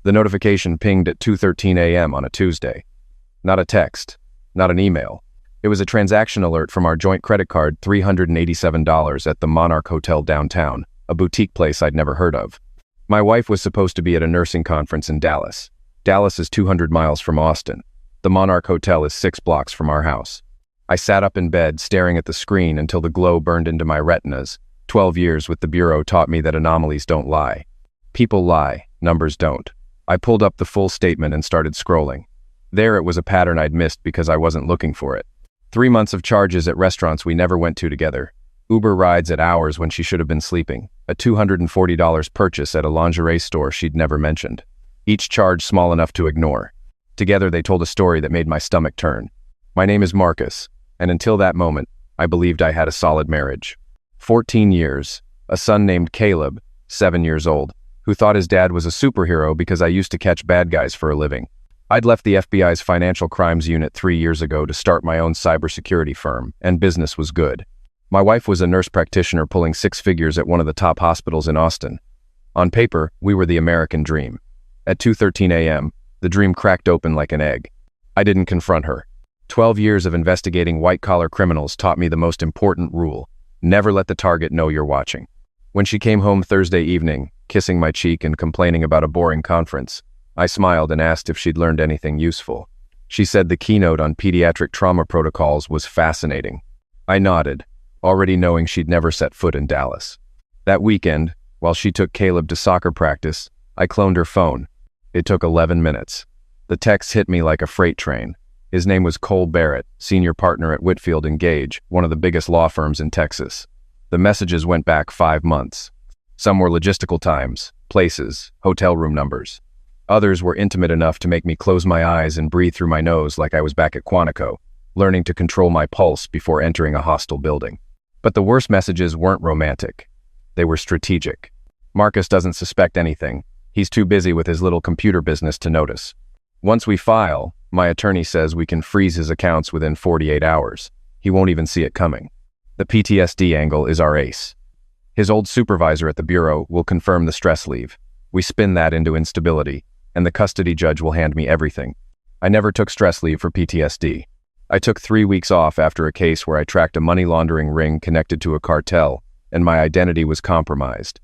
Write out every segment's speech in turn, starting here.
The notification pinged at 2:13 a.m. on a Tuesday. Not a text, not an email. It was a transaction alert from our joint credit card, $387 at the Monarch Hotel downtown, a boutique place I'd never heard of. My wife was supposed to be at a nursing conference in Dallas. Dallas is 200 miles from Austin. The Monarch Hotel is 6 blocks from our house. I sat up in bed, staring at the screen until the glow burned into my retinas. 12 years with the Bureau taught me that anomalies don't lie. People lie, numbers don't. I pulled up the full statement and started scrolling. There it was, a pattern I'd missed because I wasn't looking for it. 3 months of charges at restaurants we never went to together. Uber rides at hours when she should have been sleeping. A $240 purchase at a lingerie store she'd never mentioned. Each charge small enough to ignore. Together they told a story that made my stomach turn. My name is Marcus, and until that moment, I believed I had a solid marriage. 14 years, a son named Caleb, 7 years old, who thought his dad was a superhero because I used to catch bad guys for a living. I'd left the FBI's Financial Crimes Unit 3 years ago to start my own cybersecurity firm, and business was good. My wife was a nurse practitioner pulling 6 figures at one of the top hospitals in Austin. On paper, we were the American dream. At 2:13 a.m., the dream cracked open like an egg. I didn't confront her. 12 years of investigating white-collar criminals taught me the most important rule: never let the target know you're watching. When she came home Thursday evening, kissing my cheek and complaining about a boring conference, I smiled and asked if she'd learned anything useful. She said the keynote on pediatric trauma protocols was fascinating. I nodded, already knowing she'd never set foot in Dallas. That weekend, while she took Caleb to soccer practice, I cloned her phone. It took 11 minutes. The text hit me like a freight train. His name was Cole Barrett, senior partner at Whitfield & Gage, one of the biggest law firms in Texas. The messages went back 5 months. Some were logistical times, places, hotel room numbers. Others were intimate enough to make me close my eyes and breathe through my nose like I was back at Quantico, learning to control my pulse before entering a hostile building. But the worst messages weren't romantic. They were strategic. Marcus doesn't suspect anything. He's too busy with his little computer business to notice. Once we file, my attorney says we can freeze his accounts within 48 hours. He won't even see it coming. The PTSD angle is our ace. His old supervisor at the Bureau will confirm the stress leave. We spin that into instability, and the custody judge will hand me everything. I never took stress leave for PTSD. I took 3 weeks off after a case where I tracked a money laundering ring connected to a cartel, and my identity was compromised.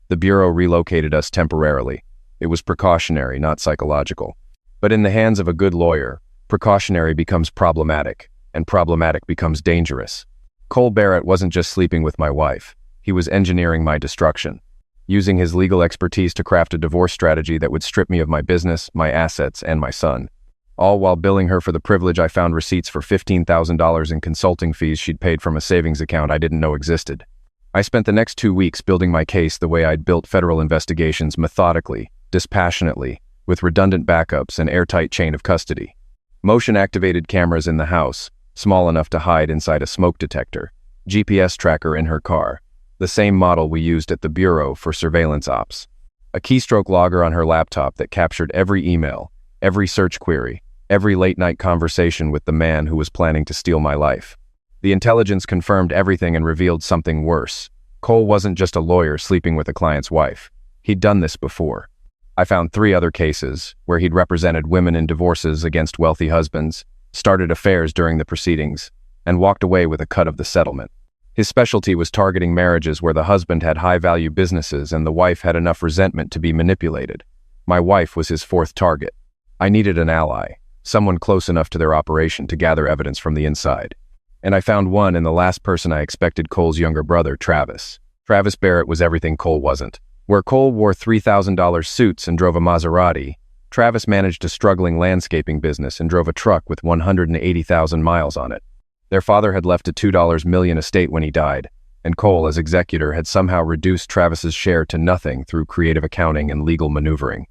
The Bureau relocated us temporarily. It was precautionary, not psychological. But in the hands of a good lawyer, precautionary becomes problematic, and problematic becomes dangerous. Cole Barrett wasn't just sleeping with my wife. He was engineering my destruction, using his legal expertise to craft a divorce strategy that would strip me of my business, my assets, and my son. All while billing her for the privilege. I found receipts for $15,000 in consulting fees she'd paid from a savings account I didn't know existed. I spent the next 2 weeks building my case the way I'd built federal investigations, methodically, dispassionately, with redundant backups and airtight chain of custody. Motion-activated cameras in the house, small enough to hide inside a smoke detector. GPS tracker in her car, the same model we used at the Bureau for surveillance ops. A keystroke logger on her laptop that captured every email, every search query, every late-night conversation with the man who was planning to steal my life. The intelligence confirmed everything and revealed something worse. Cole wasn't just a lawyer sleeping with a client's wife. He'd done this before. I found 3 other cases where he'd represented women in divorces against wealthy husbands, started affairs during the proceedings, and walked away with a cut of the settlement. His specialty was targeting marriages where the husband had high-value businesses and the wife had enough resentment to be manipulated. My wife was his 4th target. I needed an ally, someone close enough to their operation to gather evidence from the inside. And I found one in the last person I expected: Cole's younger brother, Travis. Travis Barrett was everything Cole wasn't. Where Cole wore $3,000 suits and drove a Maserati, Travis managed a struggling landscaping business and drove a truck with 180,000 miles on it. Their father had left a $2 million estate when he died, and Cole, as executor, had somehow reduced Travis's share to nothing through creative accounting and legal maneuvering.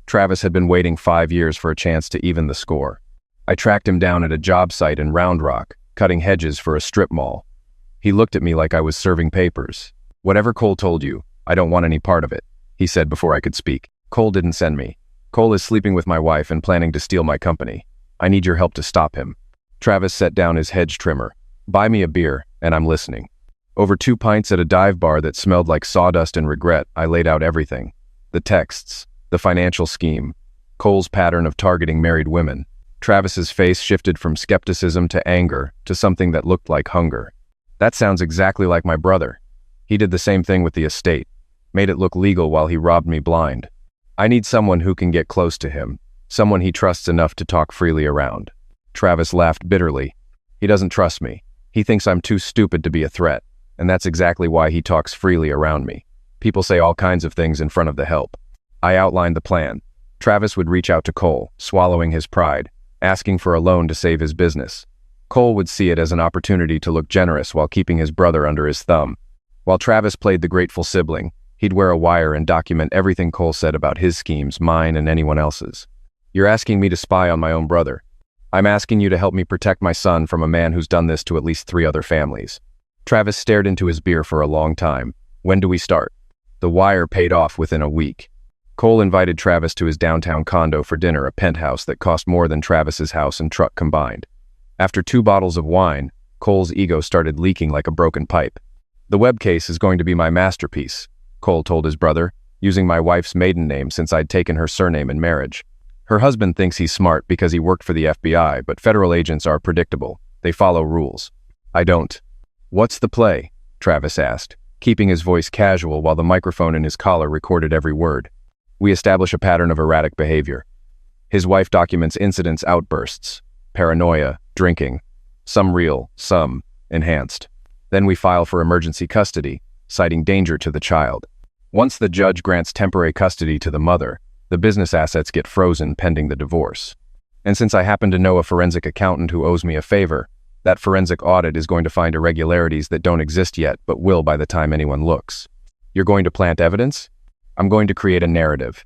Travis had been waiting 5 years for a chance to even the score. I tracked him down at a job site in Round Rock, cutting hedges for a strip mall. He looked at me like I was serving papers. "Whatever Cole told you, I don't want any part of it," he said before I could speak. "Cole didn't send me. Cole is sleeping with my wife and planning to steal my company. I need your help to stop him." Travis set down his hedge trimmer. "Buy me a beer, and I'm listening." Over 2 pints at a dive bar that smelled like sawdust and regret, I laid out everything. The texts, the financial scheme, Cole's pattern of targeting married women. Travis's face shifted from skepticism to anger to something that looked like hunger. That sounds exactly like my brother. He did the same thing with the estate. Made it look legal while he robbed me blind. I need someone who can get close to him. Someone he trusts enough to talk freely around. Travis laughed bitterly. He doesn't trust me. He thinks I'm too stupid to be a threat, and that's exactly why he talks freely around me. People say all kinds of things in front of the help. I outlined the plan. Travis would reach out to Cole, swallowing his pride, asking for a loan to save his business. Cole would see it as an opportunity to look generous while keeping his brother under his thumb. While Travis played the grateful sibling, he'd wear a wire and document everything Cole said about his schemes, mine and anyone else's. You're asking me to spy on my own brother. I'm asking you to help me protect my son from a man who's done this to at least 3 other families. Travis stared into his beer for a long time. When do we start? The wire paid off within a week. Cole invited Travis to his downtown condo for dinner, a penthouse that cost more than Travis's house and truck combined. After 2 bottles of wine, Cole's ego started leaking like a broken pipe. The web case is going to be my masterpiece, Cole told his brother, using my wife's maiden name since I'd taken her surname in marriage. Her husband thinks he's smart because he worked for the FBI, but federal agents are predictable. They follow rules. I don't. What's the play? Travis asked, keeping his voice casual while the microphone in his collar recorded every word. We establish a pattern of erratic behavior. His wife documents incidents, outbursts, paranoia, drinking, some real, some enhanced. Then we file for emergency custody, citing danger to the child. Once the judge grants temporary custody to the mother, the business assets get frozen pending the divorce. And since I happen to know a forensic accountant who owes me a favor, that forensic audit is going to find irregularities that don't exist yet but will by the time anyone looks. You're going to plant evidence? I'm going to create a narrative.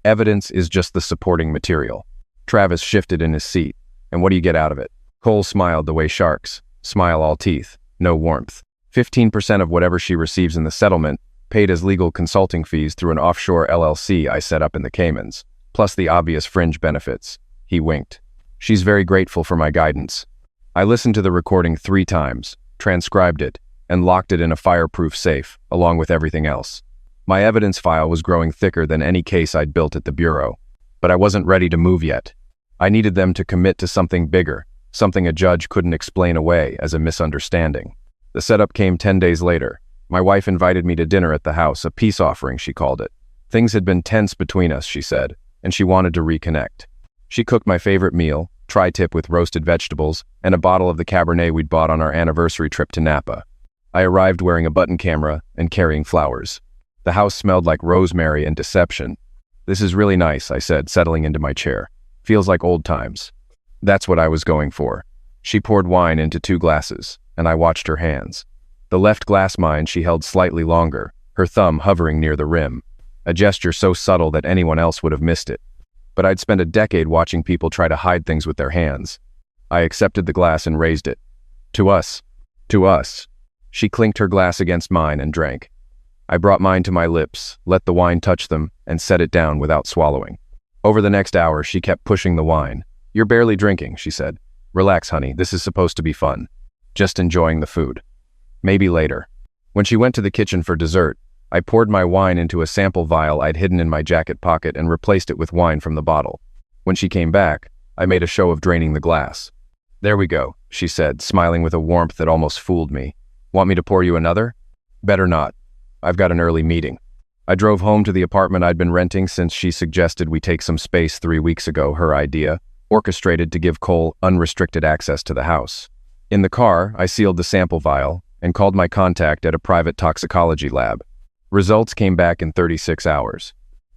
Evidence is just the supporting material. Travis shifted in his seat. And what do you get out of it? Cole smiled the way sharks smile, all teeth, no warmth. 15% of whatever she receives in the settlement, paid as legal consulting fees through an offshore LLC I set up in the Caymans, plus the obvious fringe benefits. He winked. She's very grateful for my guidance. I listened to the recording 3 times, transcribed it, and locked it in a fireproof safe, along with everything else. My evidence file was growing thicker than any case I'd built at the Bureau, but I wasn't ready to move yet. I needed them to commit to something bigger, something a judge couldn't explain away as a misunderstanding. The setup came 10 days later. My wife invited me to dinner at the house, a peace offering, she called it. Things had been tense between us, she said, and she wanted to reconnect. She cooked my favorite meal, tri-tip with roasted vegetables, and a bottle of the Cabernet we'd bought on our anniversary trip to Napa. I arrived wearing a button camera and carrying flowers. The house smelled like rosemary and deception. This is really nice, I said, settling into my chair. Feels like old times. That's what I was going for. She poured wine into 2 glasses, and I watched her hands. The left glass mine she held slightly longer, her thumb hovering near the rim, a gesture so subtle that anyone else would have missed it. But I'd spent a decade watching people try to hide things with their hands. I accepted the glass and raised it. To us. To us. She clinked her glass against mine and drank. I brought mine to my lips, let the wine touch them, and set it down without swallowing. Over the next hour, she kept pushing the wine. You're barely drinking, she said. Relax, honey, this is supposed to be fun. Just enjoying the food. Maybe later. When she went to the kitchen for dessert, I poured my wine into a sample vial I'd hidden in my jacket pocket and replaced it with wine from the bottle. When she came back, I made a show of draining the glass. There we go, she said, smiling with a warmth that almost fooled me. Want me to pour you another? Better not. I've got an early meeting. I drove home to the apartment I'd been renting since she suggested we take some space 3 weeks ago, her idea, orchestrated to give Cole unrestricted access to the house. In the car, I sealed the sample vial and called my contact at a private toxicology lab. Results came back in 36 hours.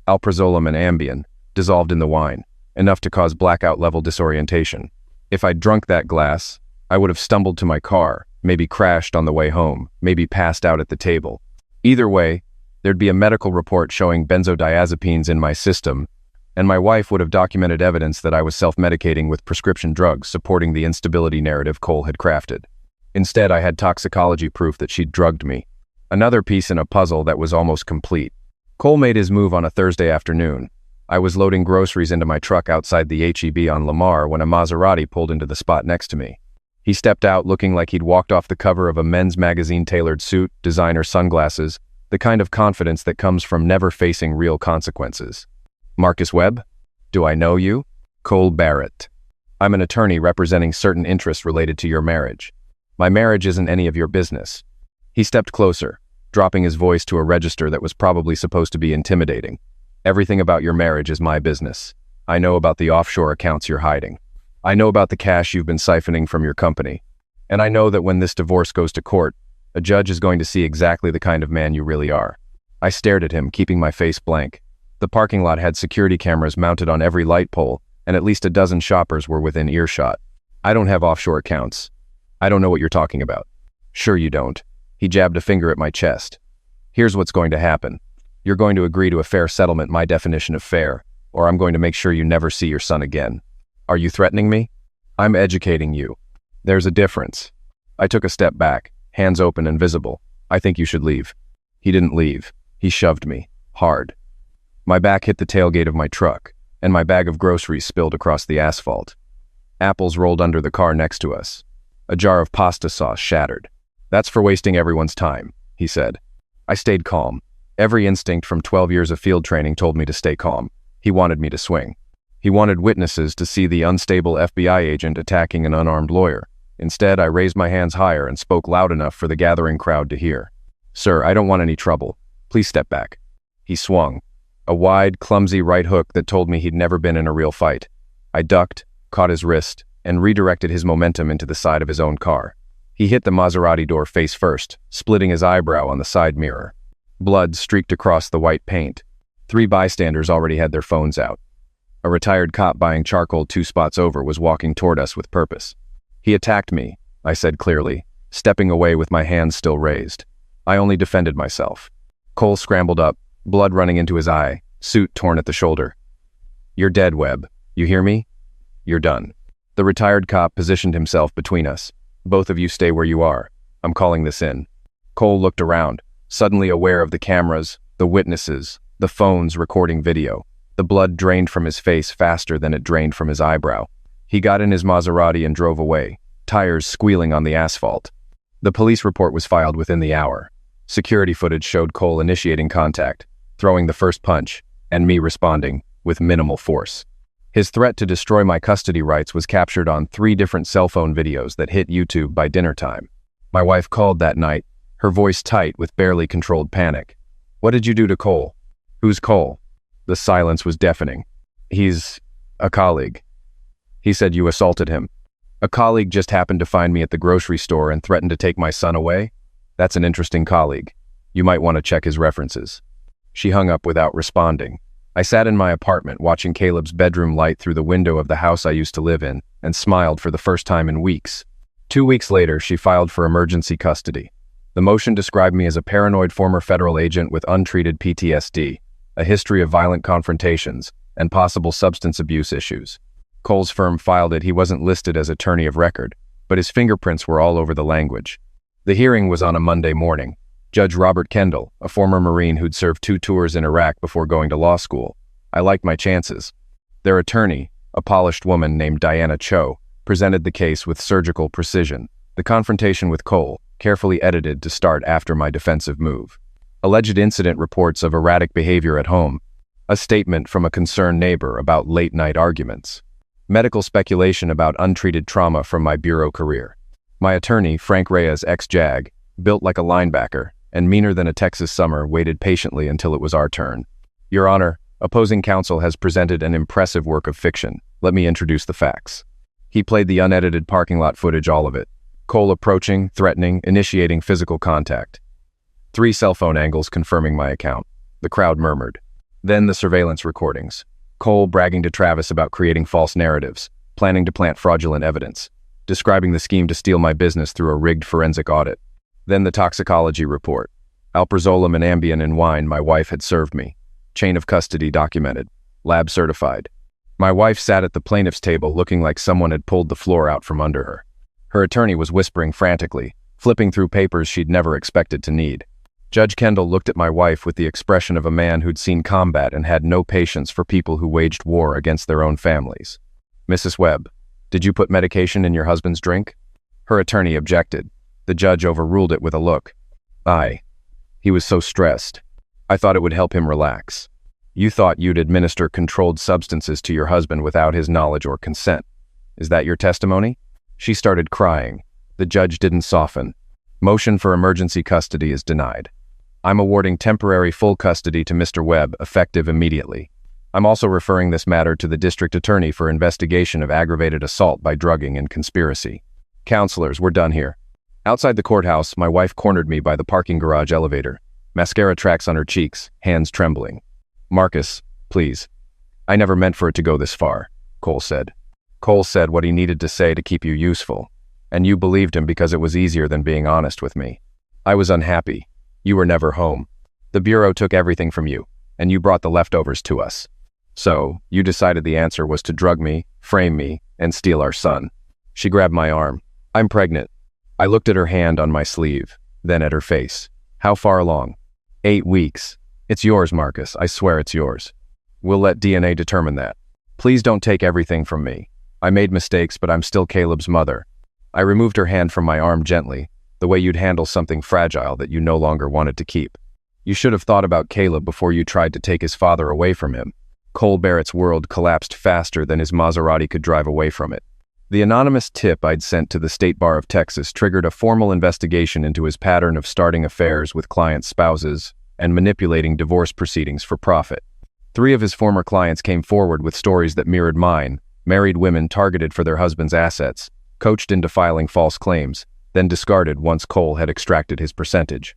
Alprazolam and Ambien, dissolved in the wine, enough to cause blackout-level disorientation. If I'd drunk that glass, I would have stumbled to my car, maybe crashed on the way home, maybe passed out at the table. Either way, there'd be a medical report showing benzodiazepines in my system, and my wife would have documented evidence that I was self-medicating with prescription drugs supporting the instability narrative Cole had crafted. Instead, I had toxicology proof that she'd drugged me. Another piece in a puzzle that was almost complete. Cole made his move on a Thursday afternoon. I was loading groceries into my truck outside the H-E-B on Lamar when a Maserati pulled into the spot next to me. He stepped out looking like he'd walked off the cover of a men's magazine, tailored suit, designer sunglasses, the kind of confidence that comes from never facing real consequences. Marcus Webb? Do I know you? Cole Barrett. I'm an attorney representing certain interests related to your marriage. My marriage isn't any of your business. He stepped closer, dropping his voice to a register that was probably supposed to be intimidating. Everything about your marriage is my business. I know about the offshore accounts you're hiding. I know about the cash you've been siphoning from your company. And I know that when this divorce goes to court, a judge is going to see exactly the kind of man you really are. I stared at him, keeping my face blank. The parking lot had security cameras mounted on every light pole, and at least a dozen shoppers were within earshot. I don't have offshore accounts. I don't know what you're talking about. Sure you don't. He jabbed a finger at my chest. Here's what's going to happen. You're going to agree to a fair settlement, my definition of fair, or I'm going to make sure you never see your son again. Are you threatening me? I'm educating you. There's a difference. I took a step back, hands open and visible. I think you should leave. He didn't leave. He shoved me. Hard. My back hit the tailgate of my truck, and my bag of groceries spilled across the asphalt. Apples rolled under the car next to us. A jar of pasta sauce shattered. That's for wasting everyone's time, he said. I stayed calm. Every instinct from 12 years of field training told me to stay calm. He wanted me to swing. He wanted witnesses to see the unstable FBI agent attacking an unarmed lawyer. Instead, I raised my hands higher and spoke loud enough for the gathering crowd to hear. Sir, I don't want any trouble. Please step back. He swung. A wide, clumsy right hook that told me he'd never been in a real fight. I ducked, caught his wrist, and redirected his momentum into the side of his own car. He hit the Maserati door face first, splitting his eyebrow on the side mirror. Blood streaked across the white paint. 3 bystanders already had their phones out. A retired cop buying charcoal 2 spots over was walking toward us with purpose. He attacked me, I said clearly, stepping away with my hands still raised. I only defended myself. Cole scrambled up, blood running into his eye, suit torn at the shoulder. You're dead, Webb. You hear me? You're done. The retired cop positioned himself between us. Both of you stay where you are. I'm calling this in. Cole looked around, suddenly aware of the cameras, the witnesses, the phones recording video. The blood drained from his face faster than it drained from his eyebrow. He got in his Maserati and drove away, tires squealing on the asphalt. The police report was filed within the hour. Security footage showed Cole initiating contact, throwing the first punch, and me responding, with minimal force. His threat to destroy my custody rights was captured on 3 different cell phone videos that hit YouTube by dinner time. My wife called that night, her voice tight with barely controlled panic. What did you do to Cole? Who's Cole? The silence was deafening. He's a colleague. He said you assaulted him. A colleague just happened to find me at the grocery store and threatened to take my son away? That's an interesting colleague. You might want to check his references. She hung up without responding. I sat in my apartment watching Caleb's bedroom light through the window of the house I used to live in and smiled for the first time in weeks. 2 weeks later, she filed for emergency custody. The motion described me as a paranoid former federal agent with untreated PTSD, a history of violent confrontations, and possible substance abuse issues. Cole's firm filed it. He wasn't listed as attorney of record, but his fingerprints were all over the language. The hearing was on a Monday morning. Judge Robert Kendall, a former Marine who'd served 2 tours in Iraq before going to law school. I liked my chances. Their attorney, a polished woman named Diana Cho, presented the case with surgical precision. The confrontation with Cole, carefully edited to start after my defensive move. Alleged incident reports of erratic behavior at home. A statement from a concerned neighbor about late-night arguments. Medical speculation about untreated trauma from my bureau career. My attorney, Frank Reyes, ex-JAG, built like a linebacker, and meaner than a Texas summer, waited patiently until it was our turn. Your Honor, opposing counsel has presented an impressive work of fiction. Let me introduce the facts. He played the unedited parking lot footage, all of it. Cole approaching, threatening, initiating physical contact. 3 cell phone angles confirming my account. The crowd murmured. Then the surveillance recordings. Cole bragging to Travis about creating false narratives, planning to plant fraudulent evidence, describing the scheme to steal my business through a rigged forensic audit. Then the toxicology report. Alprazolam and Ambien in wine my wife had served me. Chain of custody documented. Lab certified. My wife sat at the plaintiff's table looking like someone had pulled the floor out from under her. Her attorney was whispering frantically, flipping through papers she'd never expected to need. Judge Kendall looked at my wife with the expression of a man who'd seen combat and had no patience for people who waged war against their own families. Mrs. Webb, did you put medication in your husband's drink? Her attorney objected. The judge overruled it with a look. He was so stressed. I thought it would help him relax. You thought you'd administer controlled substances to your husband without his knowledge or consent. Is that your testimony? She started crying. The judge didn't soften. Motion for emergency custody is denied. I'm awarding temporary full custody to Mr. Webb, effective immediately. I'm also referring this matter to the district attorney for investigation of aggravated assault by drugging and conspiracy. Counselors, we're done here. Outside the courthouse, my wife cornered me by the parking garage elevator. Mascara tracks on her cheeks, hands trembling. Marcus, please. I never meant for it to go this far, Cole said. Cole said what he needed to say to keep you useful, and you believed him because it was easier than being honest with me. I was unhappy. You were never home. The Bureau took everything from you, and you brought the leftovers to us. So, you decided the answer was to drug me, frame me, and steal our son. She grabbed my arm. I'm pregnant. I looked at her hand on my sleeve, then at her face. How far along? 8 weeks. It's yours, Marcus. I swear it's yours. We'll let DNA determine that. Please don't take everything from me. I made mistakes, but I'm still Caleb's mother. I removed her hand from my arm gently, the way you'd handle something fragile that you no longer wanted to keep. You should have thought about Caleb before you tried to take his father away from him. Cole Barrett's world collapsed faster than his Maserati could drive away from it. The anonymous tip I'd sent to the State Bar of Texas triggered a formal investigation into his pattern of starting affairs with clients' spouses and manipulating divorce proceedings for profit. 3 of his former clients came forward with stories that mirrored mine: married women targeted for their husbands' assets, coached into filing false claims, then discarded once Cole had extracted his percentage.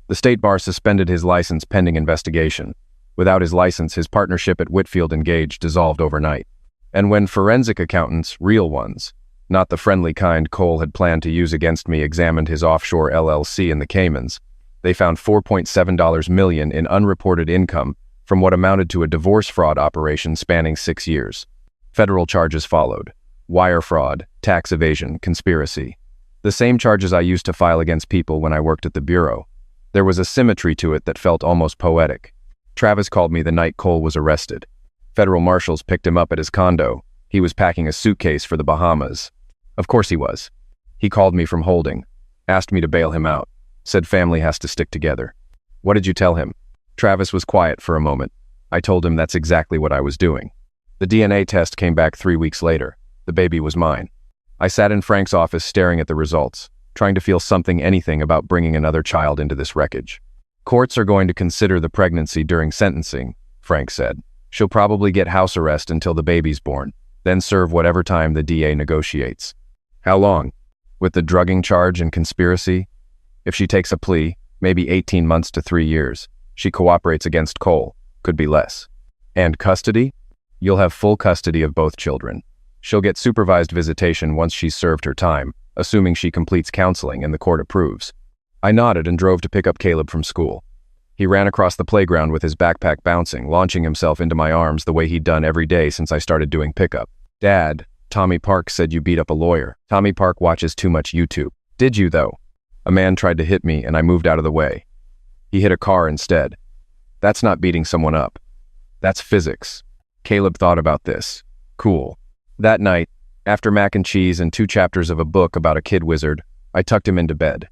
The State Bar suspended his license pending investigation. Without his license, his partnership at Whitfield Engage dissolved overnight. And when forensic accountants, real ones, not the friendly kind Cole had planned to use against me, examined his offshore LLC in the Caymans, they found $4.7 million in unreported income from what amounted to a divorce fraud operation spanning 6 years. Federal charges followed: wire fraud, tax evasion, conspiracy. The same charges I used to file against people when I worked at the Bureau. There was a symmetry to it that felt almost poetic. Travis called me the night Cole was arrested. Federal marshals picked him up at his condo. He was packing a suitcase for the Bahamas. Of course he was. He called me from holding, asked me to bail him out, said family has to stick together. What did you tell him? Travis was quiet for a moment. I told him that's exactly what I was doing. The DNA test came back 3 weeks later. The baby was mine. I sat in Frank's office staring at the results, trying to feel something, anything about bringing another child into this wreckage. Courts are going to consider the pregnancy during sentencing, Frank said. She'll probably get house arrest until the baby's born, then serve whatever time the DA negotiates. How long? With the drugging charge and conspiracy? If she takes a plea, maybe 18 months to 3 years. She cooperates against Cole, could be less. And custody? You'll have full custody of both children. She'll get supervised visitation once she's served her time, assuming she completes counseling and the court approves. I nodded and drove to pick up Caleb from school. He ran across the playground with his backpack bouncing, launching himself into my arms the way he'd done every day since I started doing pickup. Dad, Tommy Park said you beat up a lawyer. Tommy Park watches too much YouTube. Did you, though? A man tried to hit me and I moved out of the way. He hit a car instead. That's not beating someone up. That's physics. Caleb thought about this. Cool. That night, after mac and cheese and 2 chapters of a book about a kid wizard, I tucked him into bed.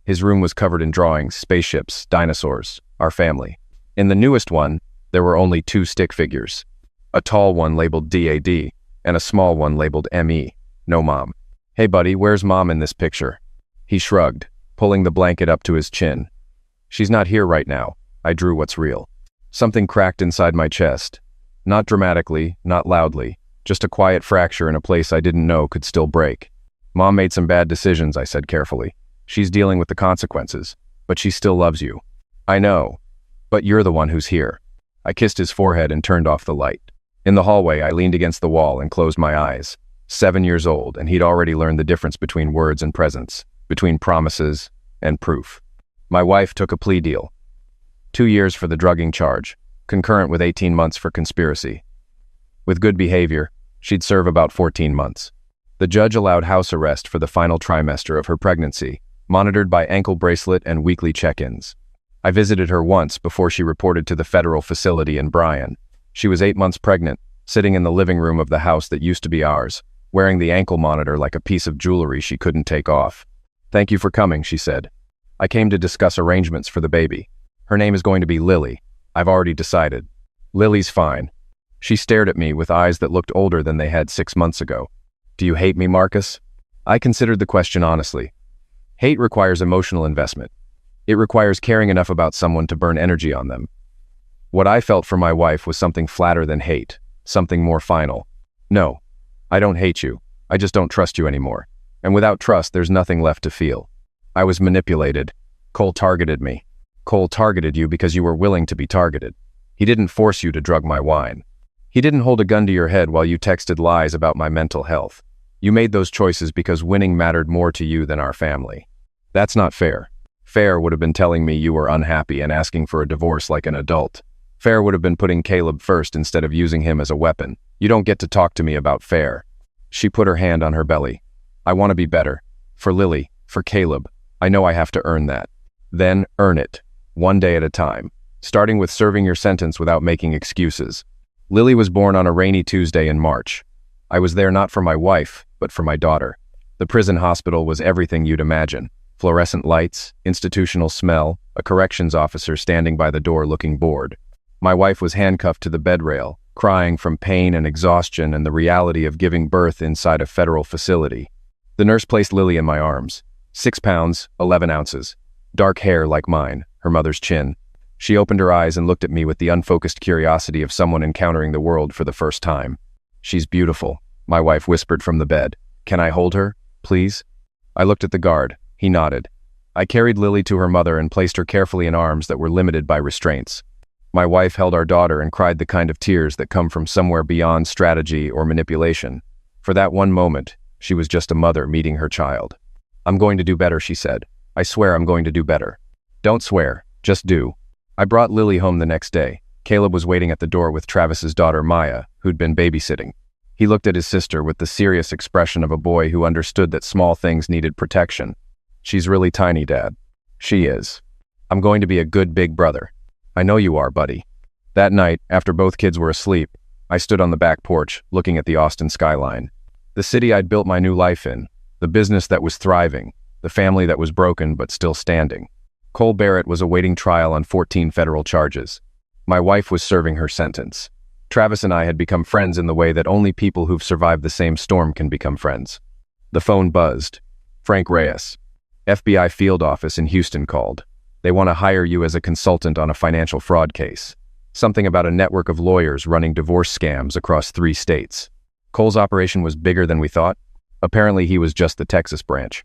His room was covered in drawings, spaceships, dinosaurs, our family. In the newest one, there were only 2 stick figures. A tall one labeled DAD, and a small one labeled ME, no mom. Hey buddy, where's mom in this picture? He shrugged, pulling the blanket up to his chin. She's not here right now. I drew what's real. Something cracked inside my chest. Not dramatically, not loudly, just a quiet fracture in a place I didn't know could still break. Mom made some bad decisions, I said carefully. She's dealing with the consequences, but she still loves you. I know, but you're the one who's here. I kissed his forehead and turned off the light. In the hallway, I leaned against the wall and closed my eyes. 7 years old, and he'd already learned the difference between words and presence, between promises and proof. My wife took a plea deal. 2 years for the drugging charge, concurrent with 18 months for conspiracy. With good behavior, she'd serve about 14 months. The judge allowed house arrest for the final trimester of her pregnancy, monitored by ankle bracelet and weekly check-ins. I visited her once before she reported to the federal facility in Bryan. She was 8 months pregnant, sitting in the living room of the house that used to be ours, wearing the ankle monitor like a piece of jewelry she couldn't take off. Thank you for coming, she said. I came to discuss arrangements for the baby. Her name is going to be Lily. I've already decided. Lily's fine. She stared at me with eyes that looked older than they had 6 months ago. Do you hate me, Marcus? I considered the question honestly. Hate requires emotional investment. It requires caring enough about someone to burn energy on them. What I felt for my wife was something flatter than hate, something more final. No, I don't hate you. I just don't trust you anymore. And without trust, there's nothing left to feel. I was manipulated. Cole targeted me. Cole targeted you because you were willing to be targeted. He didn't force you to drug my wine. He didn't hold a gun to your head while you texted lies about my mental health. You made those choices because winning mattered more to you than our family. That's not fair. Fair would have been telling me you were unhappy and asking for a divorce like an adult. Fair would have been putting Caleb first instead of using him as a weapon. You don't get to talk to me about fair. She put her hand on her belly. I want to be better. For Lily, for Caleb. I know I have to earn that. Then earn it. One day at a time. Starting with serving your sentence without making excuses. Lily was born on a rainy Tuesday in March. I was there not for my wife, but for my daughter. The prison hospital was everything you'd imagine. Fluorescent lights, institutional smell, a corrections officer standing by the door looking bored. My wife was handcuffed to the bed rail, crying from pain and exhaustion and the reality of giving birth inside a federal facility. The nurse placed Lily in my arms. 6 pounds, 11 ounces. Dark hair like mine, her mother's chin. She opened her eyes and looked at me with the unfocused curiosity of someone encountering the world for the first time. She's beautiful, my wife whispered from the bed. Can I hold her, please? I looked at the guard. He nodded. I carried Lily to her mother and placed her carefully in arms that were limited by restraints. My wife held our daughter and cried the kind of tears that come from somewhere beyond strategy or manipulation. For that one moment, she was just a mother meeting her child. I'm going to do better, she said. I swear I'm going to do better. Don't swear, just do. I brought Lily home the next day. Caleb was waiting at the door with Travis's daughter Maya, who'd been babysitting. He looked at his sister with the serious expression of a boy who understood that small things needed protection. She's really tiny, Dad. She is. I'm going to be a good big brother. I know you are, buddy. That night, after both kids were asleep, I stood on the back porch, looking at the Austin skyline. The city I'd built my new life in, the business that was thriving, the family that was broken but still standing. Cole Barrett was awaiting trial on 14 federal charges. My wife was serving her sentence. Travis and I had become friends in the way that only people who've survived the same storm can become friends. The phone buzzed. Frank Reyes. FBI field office in Houston called. They want to hire you as a consultant on a financial fraud case. Something about a network of lawyers running divorce scams across 3 states. Cole's operation was bigger than we thought. Apparently he was just the Texas branch.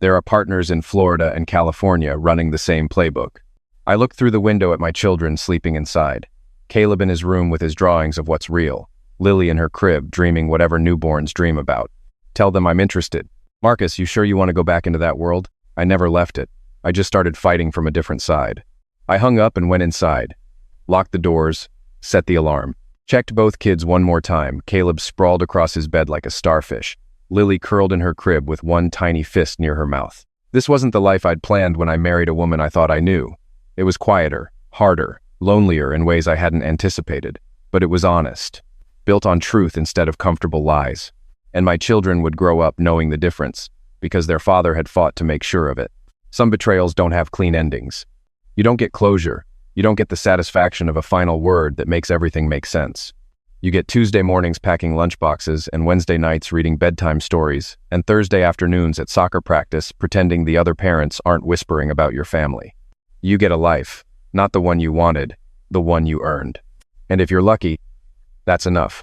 There are partners in Florida and California running the same playbook. I looked through the window at my children sleeping inside. Caleb in his room with his drawings of what's real. Lily in her crib dreaming whatever newborns dream about. Tell them I'm interested. Marcus, you sure you want to go back into that world? I never left it. I just started fighting from a different side. I hung up and went inside. Locked the doors. Set the alarm. Checked both kids one more time. Caleb sprawled across his bed like a starfish. Lily curled in her crib with one tiny fist near her mouth. This wasn't the life I'd planned when I married a woman I thought I knew. It was quieter, harder, lonelier in ways I hadn't anticipated. But it was honest. Built on truth instead of comfortable lies. And my children would grow up knowing the difference, because their father had fought to make sure of it. Some betrayals don't have clean endings. You don't get closure. You don't get the satisfaction of a final word that makes everything make sense. You get Tuesday mornings packing lunchboxes and Wednesday nights reading bedtime stories, and Thursday afternoons at soccer practice pretending the other parents aren't whispering about your family. You get a life, not the one you wanted, the one you earned. And if you're lucky, that's enough.